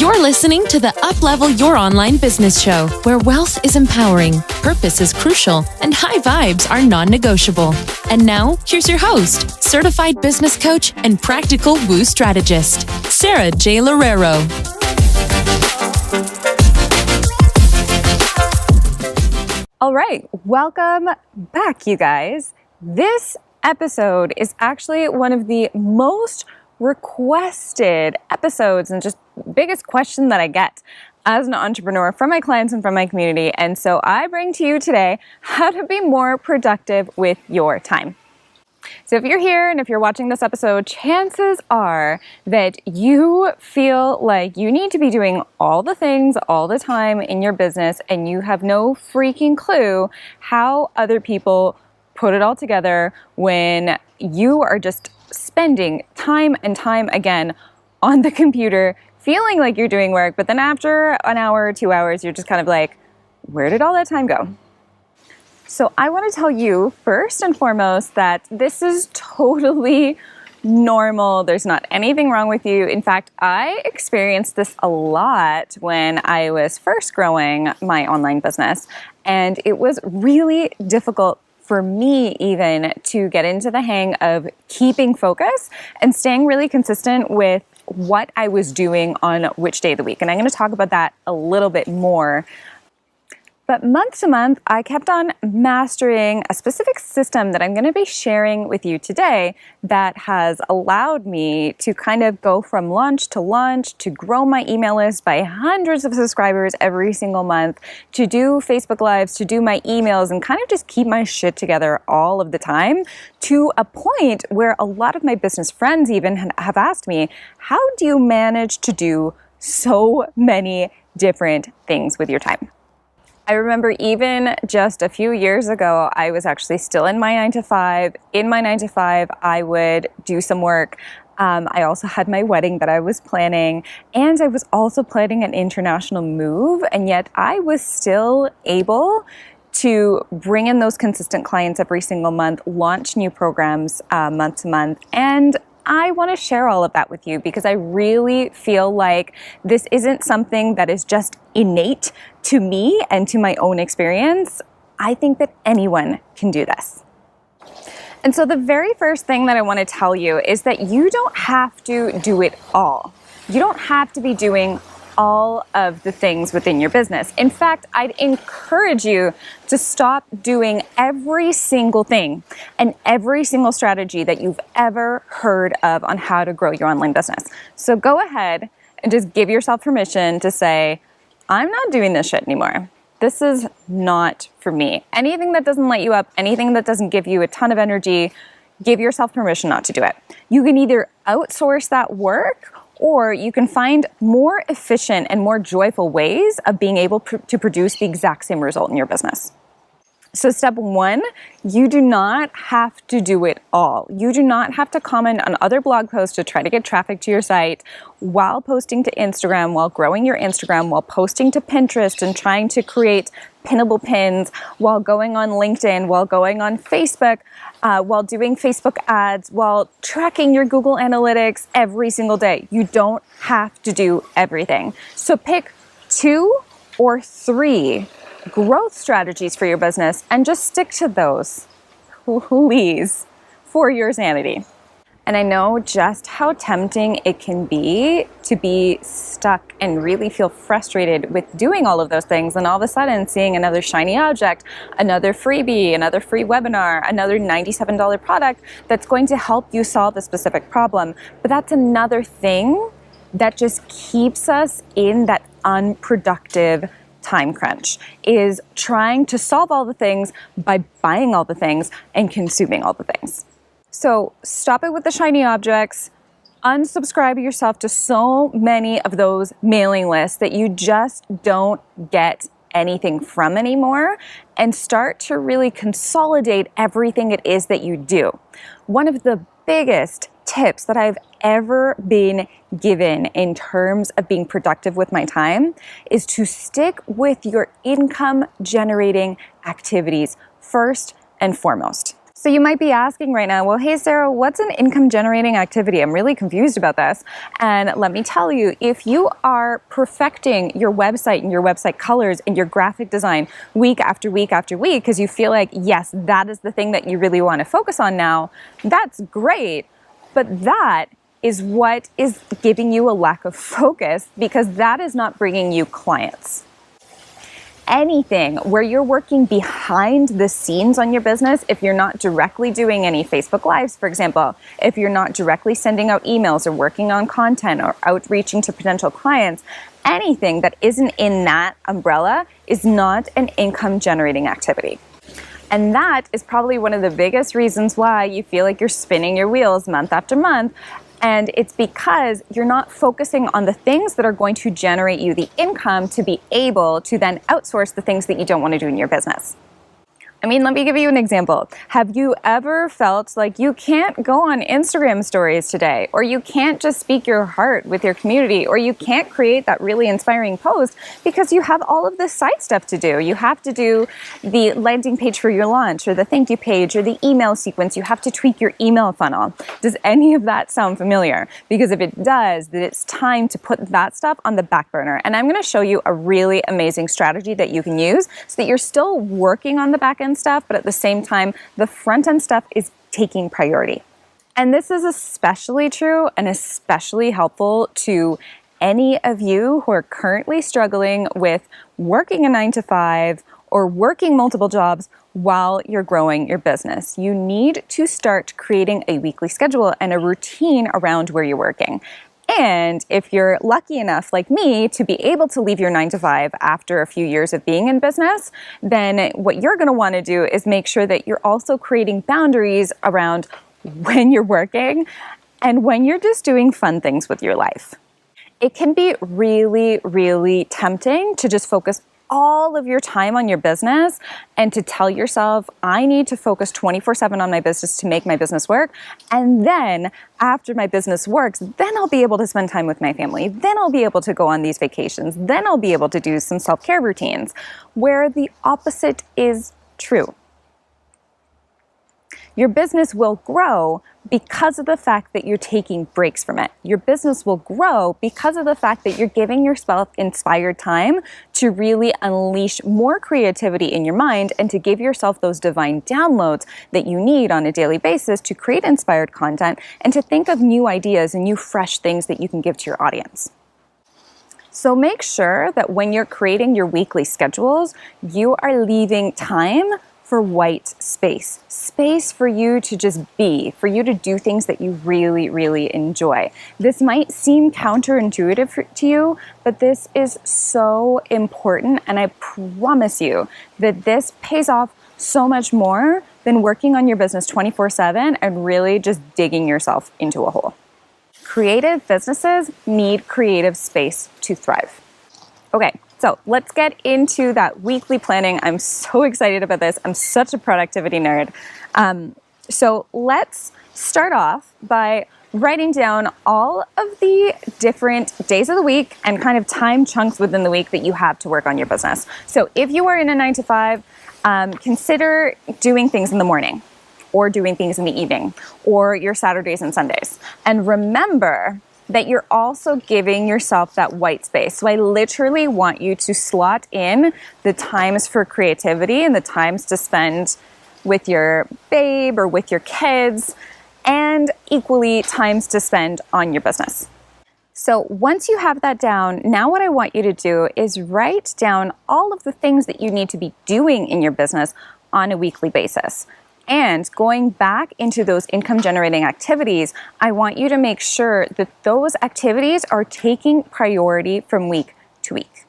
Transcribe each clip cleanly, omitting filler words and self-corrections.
You're listening to the Uplevel Your Online Business Show, where wealth is empowering, purpose is crucial, and high vibes are non-negotiable. And now, here's your host, certified business coach and practical woo strategist, Sarah J. Loureiro. All right, welcome back, you guys. This episode is actually one of the most requested episodes and just biggest question that I get as an entrepreneur from my clients and from my community. And so I bring to you today how to be more productive with your time. So if you're here and if you're watching this episode, chances are that you feel like you need to be doing all the things all the time in your business and you have no freaking clue how other people put it all together when you are just spending time and time again on the computer, feeling like you're doing work, but then after an hour or 2 hours, you're just kind of like, where did all that time go? So I want to tell you first and foremost that this is totally normal. There's not anything wrong with you. In fact, I experienced this a lot when I was first growing my online business, and it was really difficult for me even to get into the hang of keeping focus and staying really consistent with what I was doing on which day of the week. And I'm going to talk about that a little bit more. But month to month, I kept on mastering a specific system that I'm going to be sharing with you today that has allowed me to kind of go from launch to grow my email list by hundreds of subscribers every single month, to do Facebook Lives, to do my emails, and kind of just keep my shit together all of the time, to a point where a lot of my business friends even have asked me, how do you manage to do so many different things with your time? I remember even just a few years ago, I was actually still in my 9 to 5. In my 9 to 5, I would do some work. I also had my wedding that I was planning, and I was also planning an international move, and yet I was still able to bring in those consistent clients every single month, launch new programs month to month, and I want to share all of that with you because I really feel like this isn't something that is just innate to me and to my own experience. I think that anyone can do this. And so the very first thing that I want to tell you is that you don't have to do it all. You don't have to be doing all of the things within your business. In fact, I'd encourage you to stop doing every single thing and every single strategy that you've ever heard of on how to grow your online business. So go ahead and just give yourself permission to say, I'm not doing this shit anymore. This is not for me. Anything that doesn't light you up, anything that doesn't give you a ton of energy, give yourself permission not to do it. You can either outsource that work, or you can find more efficient and more joyful ways of being able to produce the exact same result in your business. So step one, you do not have to do it all. You do not have to comment on other blog posts to try to get traffic to your site while posting to Instagram, while growing your Instagram, while posting to Pinterest and trying to create pinnable pins, while going on LinkedIn, while going on Facebook, while doing Facebook ads, while tracking your Google Analytics every single day. You don't have to do everything. So pick 2 or 3 growth strategies for your business and just stick to those, please, for your sanity. And I know just how tempting it can be to be stuck and really feel frustrated with doing all of those things, and all of a sudden seeing another shiny object, another freebie, another free webinar, another $97 product that's going to help you solve a specific problem. But that's another thing that just keeps us in that unproductive time crunch, is trying to solve all the things by buying all the things and consuming all the things. So stop it with the shiny objects, unsubscribe yourself to so many of those mailing lists that you just don't get anything from anymore, and start to really consolidate everything it is that you do. One of the biggest tips that I've ever been given in terms of being productive with my time is to stick with your income generating activities first and foremost. So you might be asking right now, well, hey, Sarah, what's an income generating activity? I'm really confused about this. And let me tell you, if you are perfecting your website and your website colors and your graphic design week after week after week, because you feel like, yes, that is the thing that you really want to focus on now, that's great. But that is what is giving you a lack of focus, because that is not bringing you clients. Anything where you're working behind the scenes on your business, if you're not directly doing any Facebook Lives, for example, if you're not directly sending out emails or working on content or outreaching to potential clients, anything that isn't in that umbrella is not an income generating activity. And that is probably one of the biggest reasons why you feel like you're spinning your wheels month after month. And it's because you're not focusing on the things that are going to generate you the income to be able to then outsource the things that you don't want to do in your business. I mean, let me give you an example. Have you ever felt like you can't go on Instagram stories today, or you can't just speak your heart with your community, or you can't create that really inspiring post because you have all of this side stuff to do? You have to do the landing page for your launch, or the thank you page, or the email sequence. You have to tweak your email funnel. Does any of that sound familiar? Because if it does, then it's time to put that stuff on the back burner. And I'm going to show you a really amazing strategy that you can use so that you're still working on the back end stuff, but at the same time, the front end stuff is taking priority. And this is especially true and especially helpful to any of you who are currently struggling with working a 9-to-5 or working multiple jobs while you're growing your business. You need to start creating a weekly schedule and a routine around where you're working. And if you're lucky enough, like me, to be able to leave your 9-to-5 after a few years of being in business, then what you're going to want to do is make sure that you're also creating boundaries around when you're working and when you're just doing fun things with your life. It can be really, really tempting to just focus all of your time on your business and to tell yourself, I need to focus 24/7 on my business to make my business work. And then after my business works, then I'll be able to spend time with my family. Then I'll be able to go on these vacations. Then I'll be able to do some self-care routines, where the opposite is true. Your business will grow because of the fact that you're taking breaks from it. Your business will grow because of the fact that you're giving yourself inspired time to really unleash more creativity in your mind and to give yourself those divine downloads that you need on a daily basis to create inspired content and to think of new ideas and new fresh things that you can give to your audience. So make sure that when you're creating your weekly schedules, you are leaving time for white space. Space for you to just be, for you to do things that you really, really enjoy. This might seem counterintuitive to you, but this is so important, and I promise you that this pays off so much more than working on your business 24/7 and really just digging yourself into a hole. Creative businesses need creative space to thrive. Okay. So let's get into that weekly planning. I'm so excited about this. I'm such a productivity nerd. So let's start off by writing down all of the different days of the week and kind of time chunks within the week that you have to work on your business. So if you are in a 9-to-5, consider doing things in the morning or doing things in the evening or your Saturdays and Sundays. And remember that you're also giving yourself that white space. So I literally want you to slot in the times for creativity and the times to spend with your babe or with your kids, and equally times to spend on your business. So once you have that down, now what I want you to do is write down all of the things that you need to be doing in your business on a weekly basis. And going back into those income generating activities, I want you to make sure that those activities are taking priority from week to week.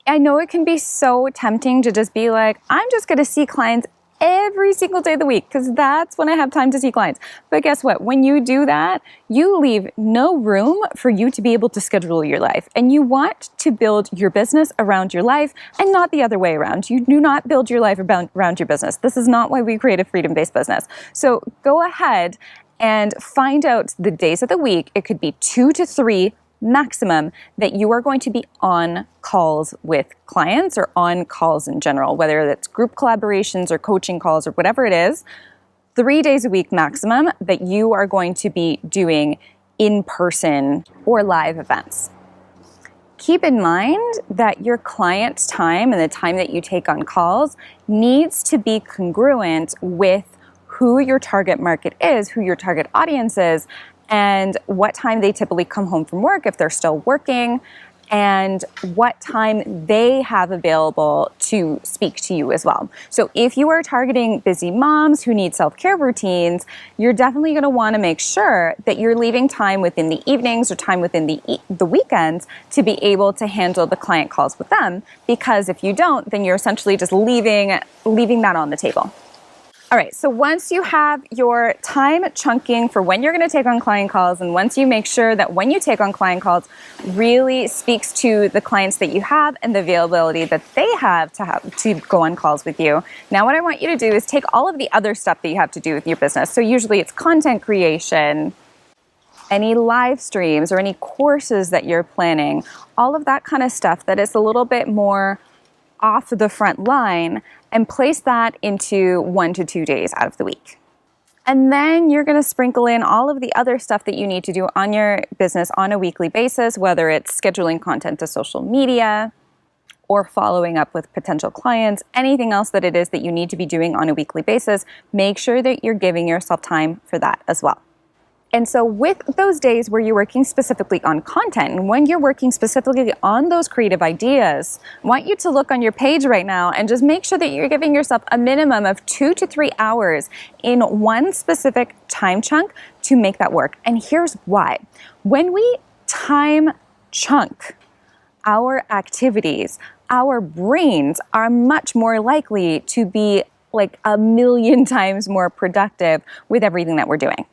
I know it can be so tempting to just be like, I'm just going to see clients every single day of the week because that's when I have time to see clients. But guess what? When you do that, you leave no room for you to be able to schedule your life. And you want to build your business around your life and not the other way around. You do not build your life around your business. This is not why we create a freedom-based business. So go ahead and find out the days of the week. It could be 2 to 3 maximum that you are going to be on calls with clients or on calls in general, whether that's group collaborations or coaching calls or whatever it is. 3 days a week maximum that you are going to be doing in-person or live events. Keep in mind that your client's time and the time that you take on calls needs to be congruent with who your target market is, who your target audience is, and what time they typically come home from work if they're still working, and what time they have available to speak to you as well. So if you are targeting busy moms who need self-care routines, you're definitely going to want to make sure that you're leaving time within the evenings or time within the weekends to be able to handle the client calls with them, because if you don't, then you're essentially just leaving that on the table. All right, so once you have your time chunking for when you're going to take on client calls, and once you make sure that when you take on client calls really speaks to the clients that you have and the availability that they have to go on calls with you, now what I want you to do is take all of the other stuff that you have to do with your business. So usually it's content creation, any live streams or any courses that you're planning, all of that kind of stuff that is a little bit more off the front line, and place that into 1 to 2 days out of the week. And then you're going to sprinkle in all of the other stuff that you need to do on your business on a weekly basis, whether it's scheduling content to social media or following up with potential clients, anything else that it is that you need to be doing on a weekly basis. Make sure that you're giving yourself time for that as well. And so with those days where you're working specifically on content, and when you're working specifically on those creative ideas, I want you to look on your page right now and just make sure that you're giving yourself a minimum of 2 to 3 hours in one specific time chunk to make that work. And here's why. When we time chunk our activities, our brains are much more likely to be like 1,000,000 times more productive with everything that we're doing.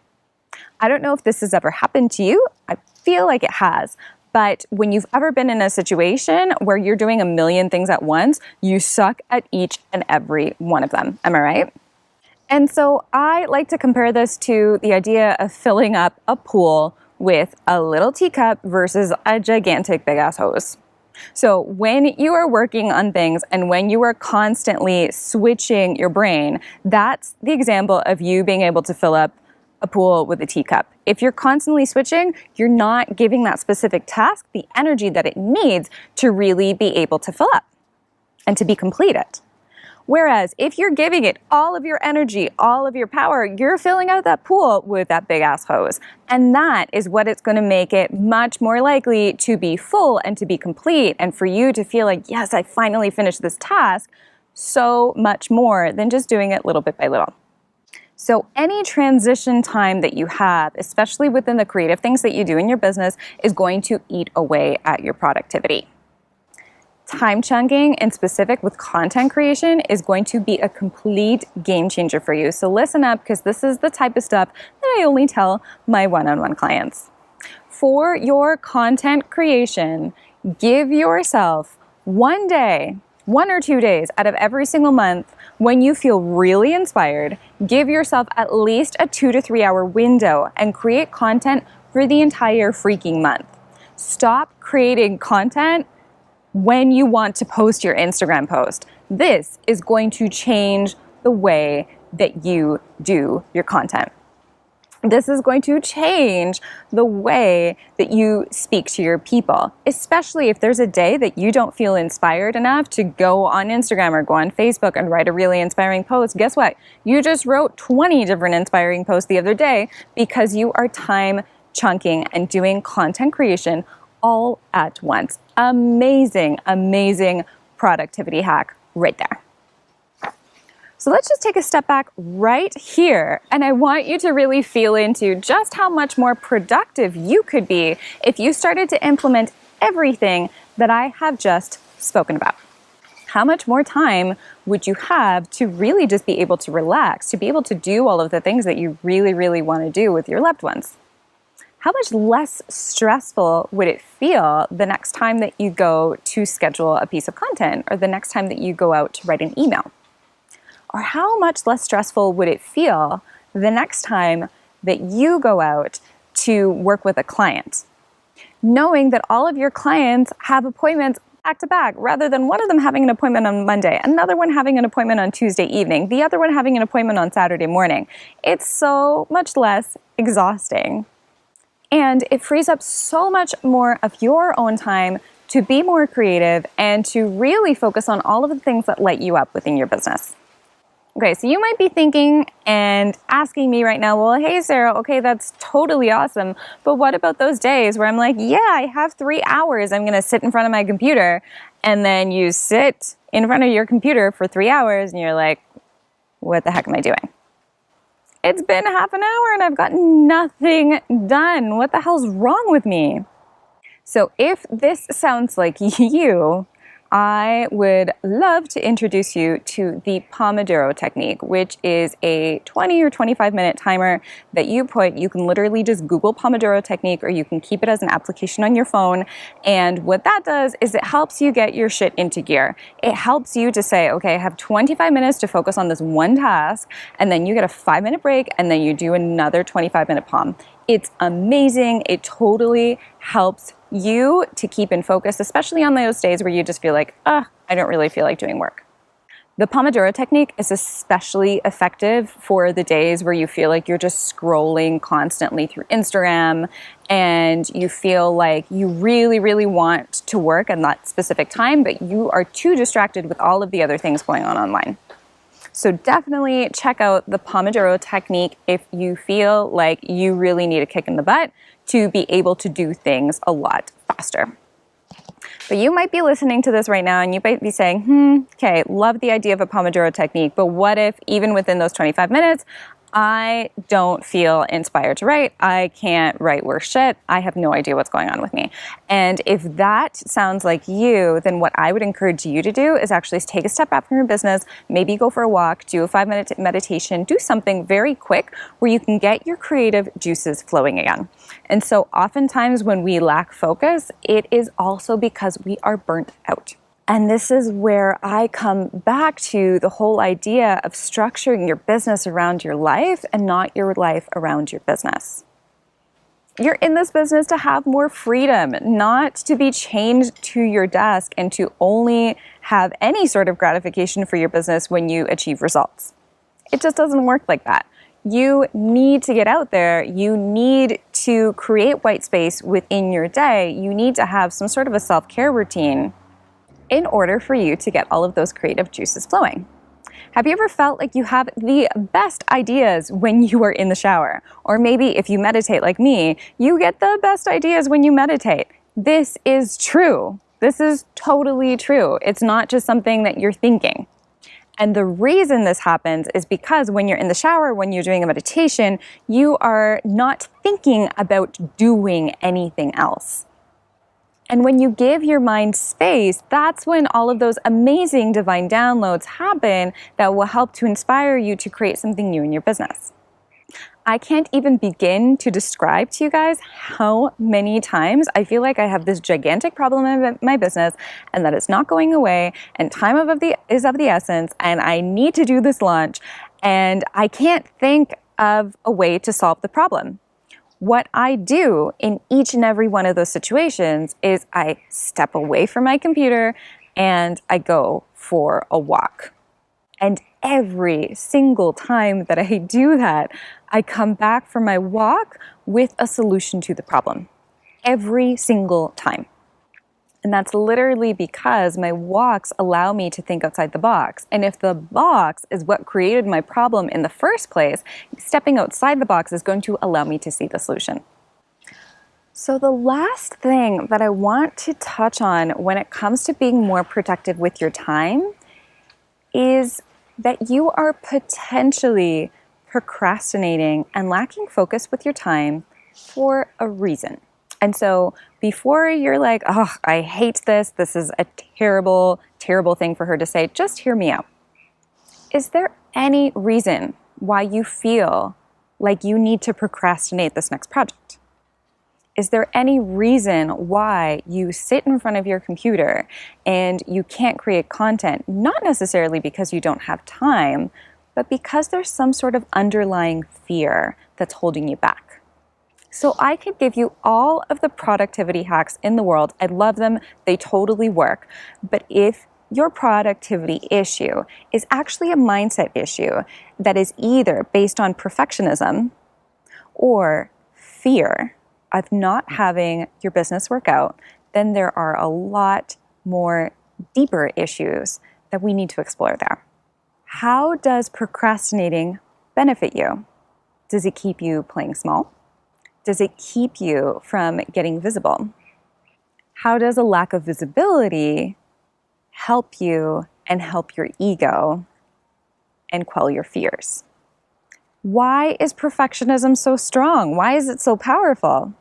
I don't know if this has ever happened to you. I feel like it has. But when you've ever been in a situation where you're doing 1,000,000 things at once, you suck at each and every one of them. Am I right? And so I like to compare this to the idea of filling up a pool with a little teacup versus a gigantic big ass hose. So when you are working on things and when you are constantly switching your brain, that's the example of you being able to fill up a pool with a teacup. If you're constantly switching, you're not giving that specific task the energy that it needs to really be able to fill up and to be completed. Whereas if you're giving it all of your energy, all of your power, you're filling out that pool with that big ass hose. And that is what it's going to make it much more likely to be full and to be complete, and for you to feel like, yes, I finally finished this task, so much more than just doing it little bit by little. So any transition time that you have, especially within the creative things that you do in your business, is going to eat away at your productivity. Time chunking in specific with content creation is going to be a complete game changer for you. So listen up, because this is the type of stuff that I only tell my one-on-one clients. For your content creation, give yourself 1 day, 1 or 2 days out of every single month when you feel really inspired. Give yourself at least a 2 to 3 hour window and create content for the entire freaking month. Stop creating content when you want to post your Instagram post. This is going to change the way that you do your content. This is going to change the way that you speak to your people, especially if there's a day that you don't feel inspired enough to go on Instagram or go on Facebook and write a really inspiring post. Guess what? You just wrote 20 different inspiring posts the other day because you are time chunking and doing content creation all at once. Amazing, amazing productivity hack right there. So let's just take a step back right here, and I want you to really feel into just how much more productive you could be if you started to implement everything that I have just spoken about. How much more time would you have to really just be able to relax, to be able to do all of the things that you really, really want to do with your loved ones? How much less stressful would it feel the next time that you go to schedule a piece of content, or the next time that you go out to write an email? Or how much less stressful would it feel the next time that you go out to work with a client, knowing that all of your clients have appointments back to back, rather than one of them having an appointment on Monday, another one having an appointment on Tuesday evening, the other one having an appointment on Saturday morning. It's so much less exhausting. And it frees up so much more of your own time to be more creative and to really focus on all of the things that light you up within your business. Okay, so you might be thinking and asking me right now, well, hey, Sarah, okay, that's totally awesome. But what about those days where I'm like, yeah, I have 3 hours. I'm going to sit in front of my computer. And then you sit in front of your computer for 3 hours and you're like, what the heck am I doing? It's been half an hour and I've gotten nothing done. What the hell's wrong with me? So if this sounds like you, I would love to introduce you to the Pomodoro technique, which is a 20 or 25-minute timer that you can literally just Google Pomodoro technique, or you can keep it as an application on your phone. And what that does is it helps you get your shit into gear. It helps you to say, okay, I have 25 minutes to focus on this one task, and then you get a 5-minute break, and then you do another 25-minute Pom. It's amazing. It totally helps you to keep in focus, especially on those days where you just feel like, I don't really feel like doing work. The Pomodoro technique is especially effective for the days where you feel like you're just scrolling constantly through Instagram and you feel like you really, really want to work at that specific time, but you are too distracted with all of the other things going on online. So definitely check out the Pomodoro technique if you feel like you really need a kick in the butt to be able to do things a lot faster. But you might be listening to this right now and you might be saying, okay, love the idea of a Pomodoro technique, but what if even within those 25 minutes, I don't feel inspired to write. I can't write worth shit. I have no idea what's going on with me. And if that sounds like you, then what I would encourage you to do is actually take a step back from your business, maybe go for a walk, do a 5-minute meditation, do something very quick where you can get your creative juices flowing again. And so oftentimes when we lack focus, it is also because we are burnt out. And this is where I come back to the whole idea of structuring your business around your life and not your life around your business. You're in this business to have more freedom, not to be chained to your desk and to only have any sort of gratification for your business when you achieve results. It just doesn't work like that. You need to get out there. You need to create white space within your day. You need to have some sort of a self-care routine in order for you to get all of those creative juices flowing. Have you ever felt like you have the best ideas when you are in the shower? Or maybe if you meditate like me, you get the best ideas when you meditate. This is true. This is totally true. It's not just something that you're thinking. And the reason this happens is because when you're in the shower, when you're doing a meditation, you are not thinking about doing anything else. And when you give your mind space, that's when all of those amazing divine downloads happen that will help to inspire you to create something new in your business. I can't even begin to describe to you guys how many times I feel like I have this gigantic problem in my business and that it's not going away and time is of the essence and I need to do this launch and I can't think of a way to solve the problem. What I do in each and every one of those situations is I step away from my computer and I go for a walk. And every single time that I do that, I come back from my walk with a solution to the problem. Every single time. And that's literally because my walks allow me to think outside the box. And if the box is what created my problem in the first place, stepping outside the box is going to allow me to see the solution. So the last thing that I want to touch on when it comes to being more productive with your time is that you are potentially procrastinating and lacking focus with your time for a reason. And so before you're like, oh, I hate this, this is a terrible, terrible thing for her to say, just hear me out. Is there any reason why you feel like you need to procrastinate this next project? Is there any reason why you sit in front of your computer and you can't create content, not necessarily because you don't have time, but because there's some sort of underlying fear that's holding you back? So I could give you all of the productivity hacks in the world. I love them. They totally work. But if your productivity issue is actually a mindset issue that is either based on perfectionism or fear of not having your business work out, then there are a lot more deeper issues that we need to explore there. How does procrastinating benefit you? Does it keep you playing small? Does it keep you from getting visible? How does a lack of visibility help you and help your ego and quell your fears? Why is perfectionism so strong? Why is it so powerful?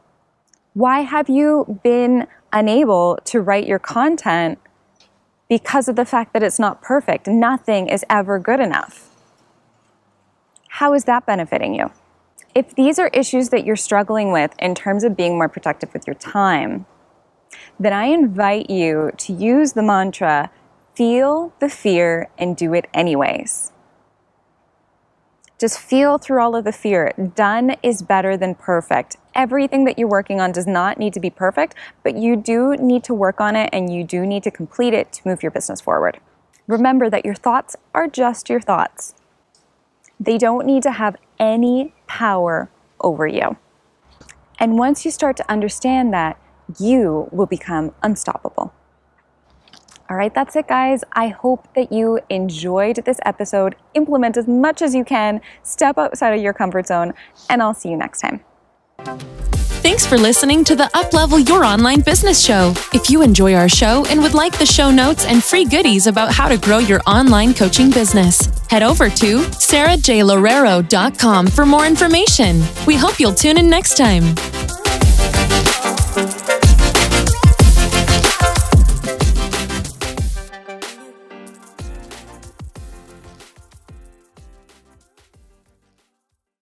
Why have you been unable to write your content? Because of the fact that it's not perfect. Nothing is ever good enough. How is that benefiting you? If these are issues that you're struggling with in terms of being more productive with your time, then I invite you to use the mantra, feel the fear and do it anyways. Just feel through all of the fear. Done is better than perfect. Everything that you're working on does not need to be perfect, but you do need to work on it and you do need to complete it to move your business forward. Remember that your thoughts are just your thoughts. They don't need to have any power over you. And once you start to understand that, you will become unstoppable. All right, that's it, guys. I hope that you enjoyed this episode. Implement as much as you can. Step outside of your comfort zone, and I'll see you next time. Thanks for listening to the Uplevel Your Online Business Show. If you enjoy our show and would like the show notes and free goodies about how to grow your online coaching business, head over to sarahjlorero.com for more information. We hope you'll tune in next time.